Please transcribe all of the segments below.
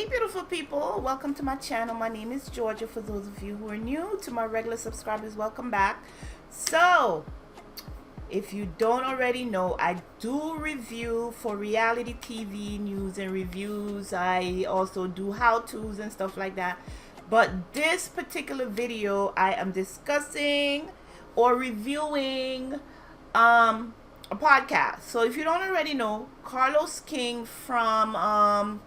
beautiful people, welcome to my channel. My name is Georgia. For those of you who are new, to my regular subscribers, welcome back. So if you don't already know, I do review for reality TV news and reviews. I also do how-tos and stuff like that, but this particular video I am discussing or reviewing a podcast. So if you don't already know, Carlos King from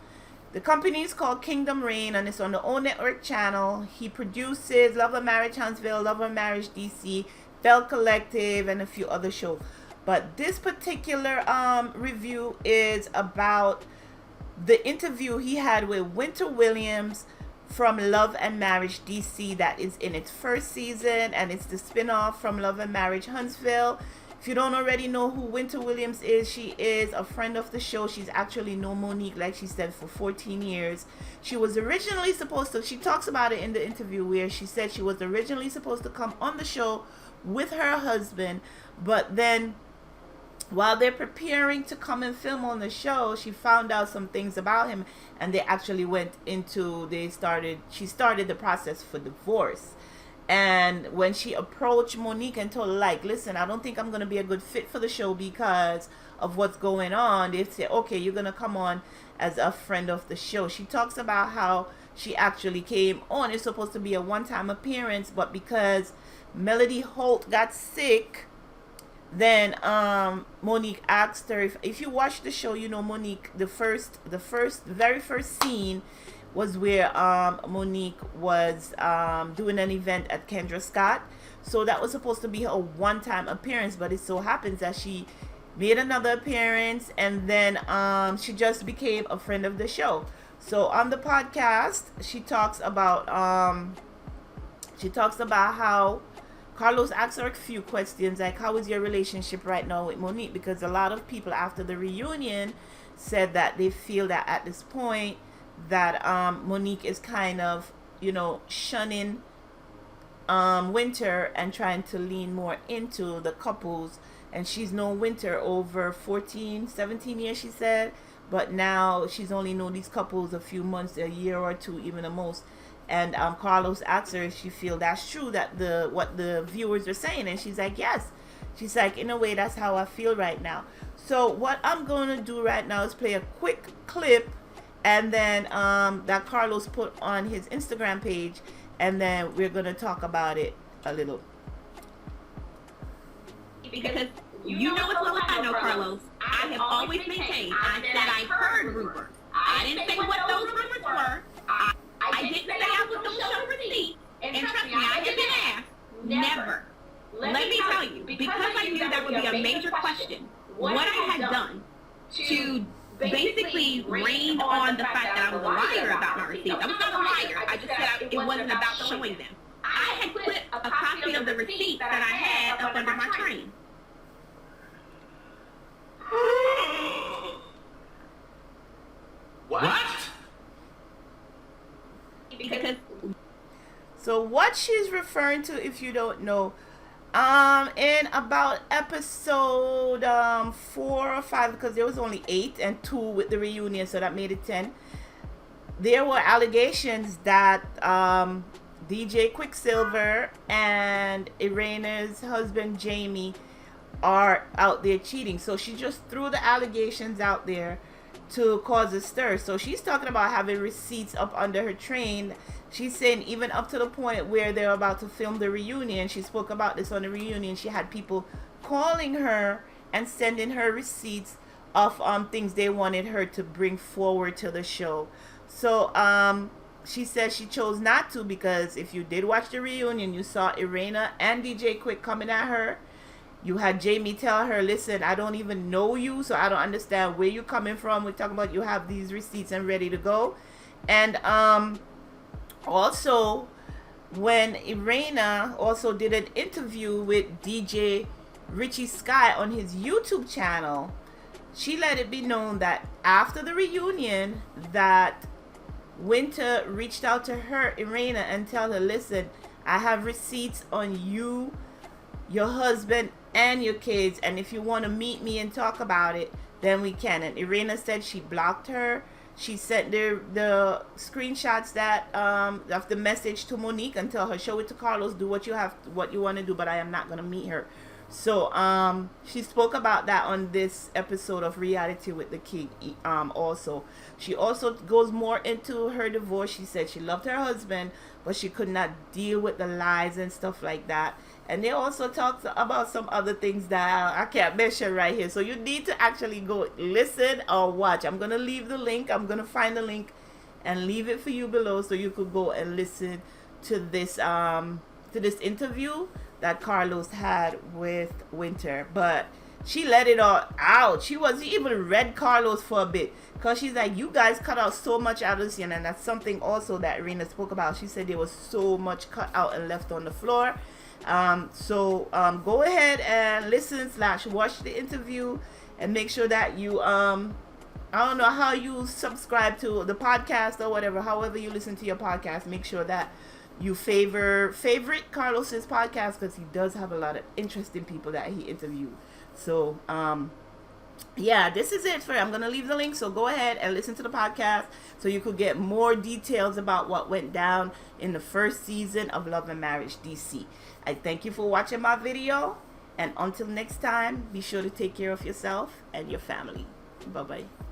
the company is called Kingdom Reign, and it's on the O Network channel. He produces Love and Marriage Huntsville, Love and Marriage DC, Bell Collective, and a few other shows. But this particular review is about the interview he had with Winter Williams from Love and Marriage DC that is in its first season, and it's the spin-off from Love and Marriage Huntsville. If you don't already know who Winter Williams is, she is a friend of the show. She's actually known Monique, like she said, for 14 years. She was originally supposed to, she talks about it in the interview where she said she was originally supposed to come on the show with her husband, but then while they're preparing to come and film on the show, she found out some things about him, and they actually went into, she started the process for divorce. And when she approached Monique and told her, like, listen, I don't think I'm going to be a good fit for the show because of what's going on, they said, okay, you're going to come on as a friend of the show. She talks about how she actually came on. It's supposed to be a one-time appearance, but because Melody Holt got sick, then Monique asked her, if you watch the show, you know Monique, the very first scene was where Monique was doing an event at Kendra Scott. So that was supposed to be her one-time appearance, but it so happens that she made another appearance, and then she just became a friend of the show. So on the podcast, she talks about how Carlos asked her a few questions, like, how is your relationship right now with Monique? Because a lot of people after the reunion said that they feel that at this point that Monique is kind of, you know, shunning Winter and trying to lean more into the couples. And she's known Winter over 17 years, she said, but now she's only known these couples a few months, a year or two, even the most. And Carlos asked her if she feel that's true, that what the viewers are saying, and she's like, yes. She's like, in a way, that's how I feel right now. So what I'm going to do right now is play a quick clip, and then that Carlos put on his Instagram page, and then we're going to talk about it a little. Because you know what's what I know, Carlos. I have always maintained, I said I heard rumors. I didn't say what those rumors were. I didn't say I was going to show receipts. And trust me, I have been asked. Never. Let me tell you, because I knew that would be a major question, what I had done to basically rain on the fact that I was a liar about my receipts. I was not a liar. I just said it wasn't about showing them. I had clipped a copy of the receipt that I had up under my train. What? Because so what she's referring to, if you don't know, in about episode 4 or 5, because there was only 8 and 2 with the reunion, so that made it 10. There were allegations that DJ Quicksilver and Irena's husband Jamie are out there cheating. So she just threw the allegations out there to cause a stir. So she's talking about having receipts up under her train. She's saying even up to the point where they're about to film the reunion. She spoke about this on the reunion. She had people calling her and sending her receipts of things they wanted her to bring forward to the show. So she says she chose not to, because if you did watch the reunion, you saw Irena and DJ Quick coming at her. You had Jamie tell her, listen, I don't even know you, so I don't understand where you're coming from. We're talking about you have these receipts and ready to go. And also, when Irena also did an interview with DJ Richie Sky on his YouTube channel, she let it be known that after the reunion, that Winter reached out to her, Irena, and tell her, listen, I have receipts on you, your husband, and your kids, and if you want to meet me and talk about it, then we can. And Irena said she blocked her. she sent the screenshots that of the message to Monique and tell her, show it to Carlos, do what you want to do, but I am not going to meet her. So she spoke about that on this episode of Reality with the King. Also, she also goes more into her divorce. She said she loved her husband, but she could not deal with the lies and stuff like that. And they also talked about some other things that I can't mention right here. So you need to actually go listen or watch. I'm going to leave the link. I'm going to find the link and leave it for you below so you could go and listen to this interview that Carlos had with Winter. But she let it all out. She even read Carlos for a bit, because she's like, you guys cut out so much out of this, and that's something also that Rena spoke about. She said there was so much cut out and left on the floor. So go ahead and listen / watch the interview, and make sure that you I don't know how you subscribe to the podcast or whatever, however you listen to your podcast, make sure that you favorite Carlos's podcast, because he does have a lot of interesting people that he interviewed. So yeah, this is it for I'm gonna leave the link, so go ahead and listen to the podcast so you could get more details about what went down in the first season of Love and Marriage DC. I thank you for watching my video, and until next time, be sure to take care of yourself and your family. Bye bye.